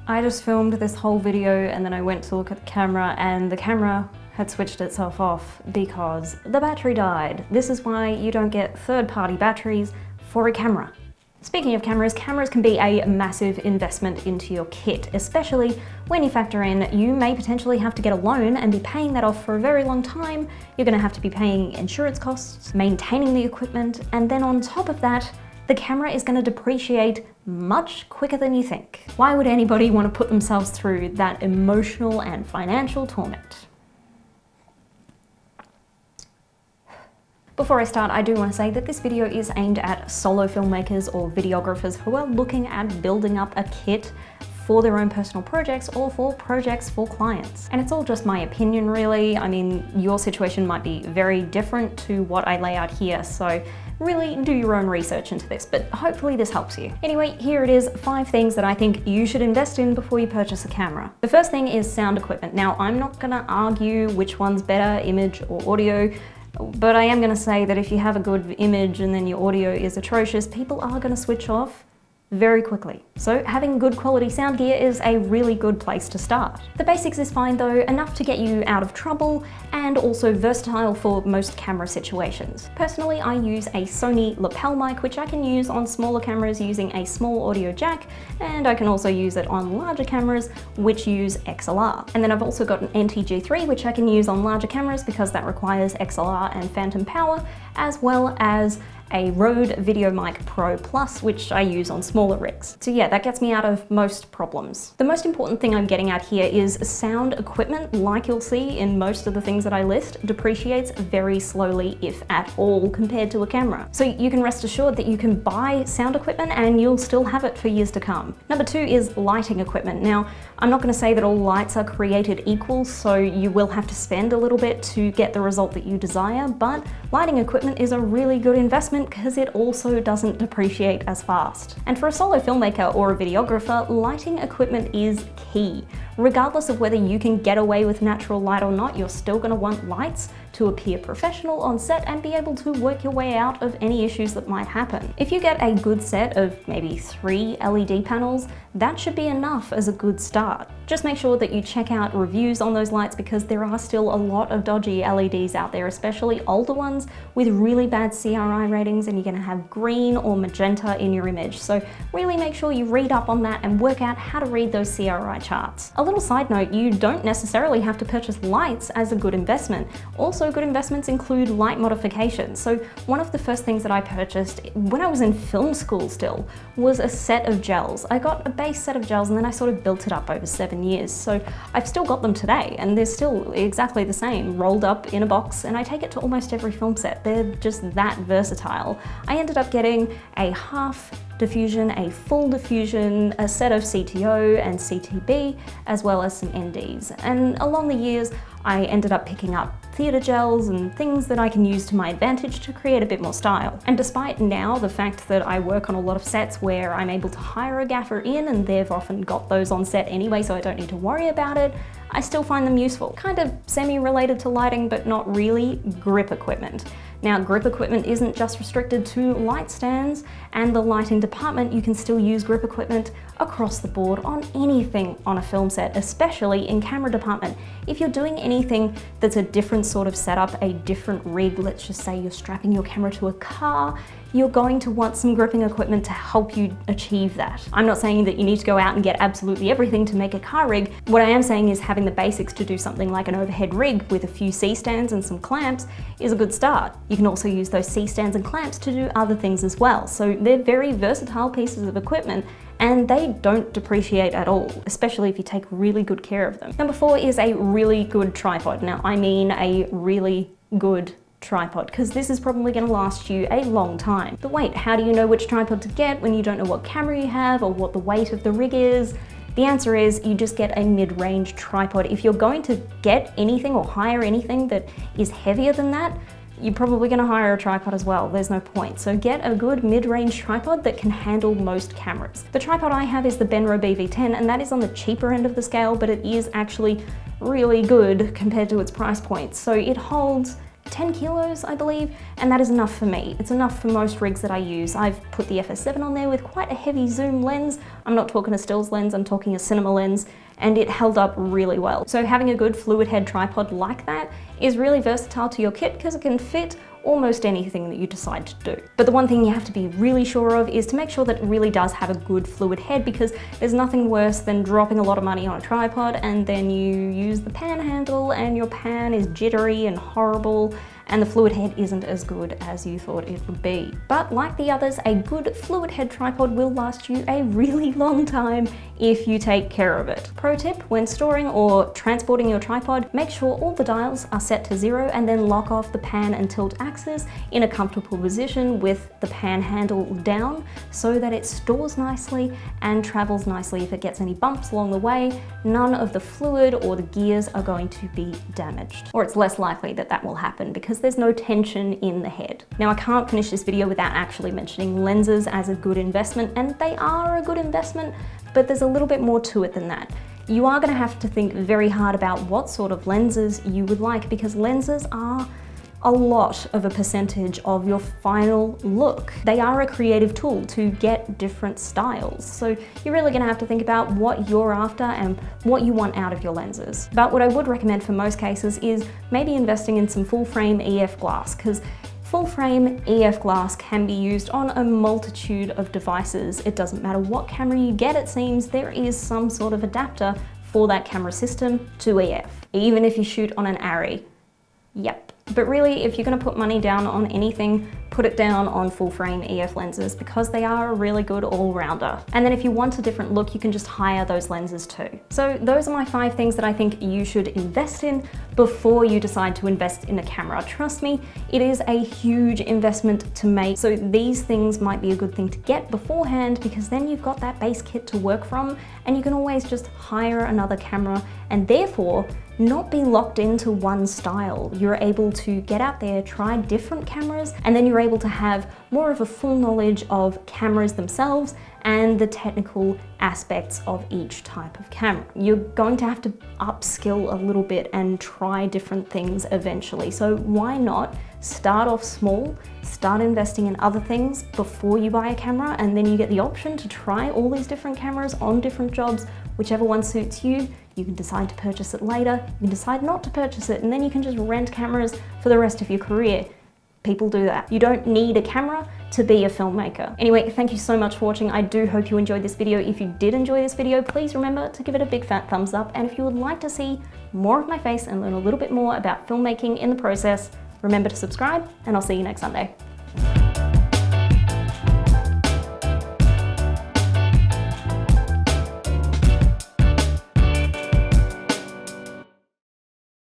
I just filmed this whole video and then I went to look at the camera and the camera had switched itself off because the battery died. This is why you don't get third-party batteries for a camera. Speaking of cameras, cameras can be a massive investment into your kit, especially when you factor in you may potentially have to get a loan and be paying that off for a very long time. You're going to have to be paying insurance costs, maintaining the equipment, and then on top of that, the camera is going to depreciate much quicker than you think. Why would anybody want to put themselves through that emotional and financial torment? Before I start, I do want to say that this video is aimed at solo filmmakers or videographers who are looking at building up a kit for their own personal projects or for projects for clients. And it's all just my opinion really. I mean, your situation might be very different to what I lay out here, so really do your own research into this, but hopefully this helps you. Anyway, here it is, 5 things that I think you should invest in before you purchase a camera. The first thing is sound equipment. Now, I'm not gonna argue which one's better, image or audio, but I am going to say that if you have a good image and then your audio is atrocious, people are going to switch off very quickly. So having good quality sound gear is a really good place to start. The basics is fine though, enough to get you out of trouble and also versatile for most camera situations. Personally, I use a Sony lapel mic, which I can use on smaller cameras using a small audio jack, and I can also use it on larger cameras which use XLR. And then I've also got an NT-G3 which I can use on larger cameras because that requires XLR and phantom power, as well as a Rode VideoMic Pro Plus, which I use on smaller rigs. So yeah, that gets me out of most problems. The most important thing I'm getting at here is sound equipment, like you'll see in most of the things that I list, depreciates very slowly, if at all, compared to a camera. So you can rest assured that you can buy sound equipment and you'll still have it for years to come. Number 2 is lighting equipment. Now, I'm not going to say that all lights are created equal, so you will have to spend a little bit to get the result that you desire, but lighting equipment is a really good investment because it also doesn't depreciate as fast. And for a solo filmmaker or a videographer, lighting equipment is key. Regardless of whether you can get away with natural light or not, you're still going to want lights to appear professional on set and be able to work your way out of any issues that might happen. If you get a good set of maybe 3 LED panels, that should be enough as a good start. Just make sure that you check out reviews on those lights because there are still a lot of dodgy LEDs out there, especially older ones with really bad CRI ratings, and you're going to have green or magenta in your image. So really make sure you read up on that and work out how to read those CRI charts. A little side note, you don't necessarily have to purchase lights as a good investment. Also, good investments include light modifications. So one of the first things that I purchased when I was in film school still was a set of gels. I got a base set of gels and then I sort of built it up over 7 years. So I've still got them today and they're still exactly the same, rolled up in a box, and I take it to almost every film set. They're just that versatile. I ended up getting a half diffusion, a full diffusion, a set of CTO and CTB, as well as some NDs. And along the years, I ended up picking up theatre gels and things that I can use to my advantage to create a bit more style. And despite now the fact that I work on a lot of sets where I'm able to hire a gaffer in and they've often got those on set anyway, so I don't need to worry about it, I still find them useful. Kind of semi-related to lighting, but not really. Grip equipment. Now, grip equipment isn't just restricted to light stands and the lighting department. You can still use grip equipment across the board on anything on a film set, especially in camera department. If you're doing anything that's a different sort of setup, a different rig, let's just say you're strapping your camera to a car, you're going to want some gripping equipment to help you achieve that. I'm not saying that you need to go out and get absolutely everything to make a car rig. What I am saying is having the basics to do something like an overhead rig with a few C-stands and some clamps is a good start. You can also use those C-stands and clamps to do other things as well. So they're very versatile pieces of equipment and they don't depreciate at all, especially if you take really good care of them. Number 4 is a really good tripod. Now, I mean a really good tripod, because this is probably going to last you a long time. But wait, how do you know which tripod to get when you don't know what camera you have or what the weight of the rig is? The answer is you just get a mid-range tripod. If you're going to get anything or hire anything that is heavier than that, you're probably going to hire a tripod as well. There's no point. So get a good mid-range tripod that can handle most cameras. The tripod I have is the Benro BV10, and that is on the cheaper end of the scale, but it is actually really good compared to its price point. So it holds 10 kilos, I believe, and that is enough for me. It's enough for most rigs that I use. I've put the FS7 on there with quite a heavy zoom lens. I'm not talking a stills lens, I'm talking a cinema lens, and it held up really well. So having a good fluid head tripod like that is really versatile to your kit because it can fit almost anything that you decide to do. But the one thing you have to be really sure of is to make sure that it really does have a good fluid head, because there's nothing worse than dropping a lot of money on a tripod and then you use the pan handle and your pan is jittery and horrible and the fluid head isn't as good as you thought it would be. But like the others, a good fluid head tripod will last you a really long time if you take care of it. Pro tip, when storing or transporting your tripod, make sure all the dials are set to 0 and then lock off the pan and tilt axis in a comfortable position with the pan handle down so that it stores nicely and travels nicely. If it gets any bumps along the way, none of the fluid or the gears are going to be damaged. Or it's less likely that that will happen because there's no tension in the head. Now, I can't finish this video without actually mentioning lenses as a good investment, and they are a good investment, but there's a little bit more to it than that. You are going to have to think very hard about what sort of lenses you would like, because lenses are a lot of a percentage of your final look. They are a creative tool to get different styles. So you're really gonna have to think about what you're after and what you want out of your lenses. But what I would recommend for most cases is maybe investing in some full frame EF glass, because full frame EF glass can be used on a multitude of devices. It doesn't matter what camera you get, it seems there is some sort of adapter for that camera system to EF, even if you shoot on an Arri. Yep. But really, if you're going to put money down on anything, put it down on full frame EF lenses, because they are a really good all-rounder. And then if you want a different look, you can just hire those lenses too. So those are my 5 things that I think you should invest in before you decide to invest in a camera. Trust me, it is a huge investment to make. So these things might be a good thing to get beforehand, because then you've got that base kit to work from and you can always just hire another camera and therefore not be locked into one style. You're able to get out there, try different cameras, and then you're able to have more of a full knowledge of cameras themselves and the technical aspects of each type of camera. You're going to have to upskill a little bit and try different things eventually. So why not start off small, start investing in other things before you buy a camera, and then you get the option to try all these different cameras on different jobs. Whichever one suits you, you can decide to purchase it later, you can decide not to purchase it, and then you can just rent cameras for the rest of your career. People do that. You don't need a camera to be a filmmaker. Anyway, thank you so much for watching. I do hope you enjoyed this video. If you did enjoy this video, please remember to give it a big fat thumbs up. And if you would like to see more of my face and learn a little bit more about filmmaking in the process, remember to subscribe, and I'll see you next Sunday.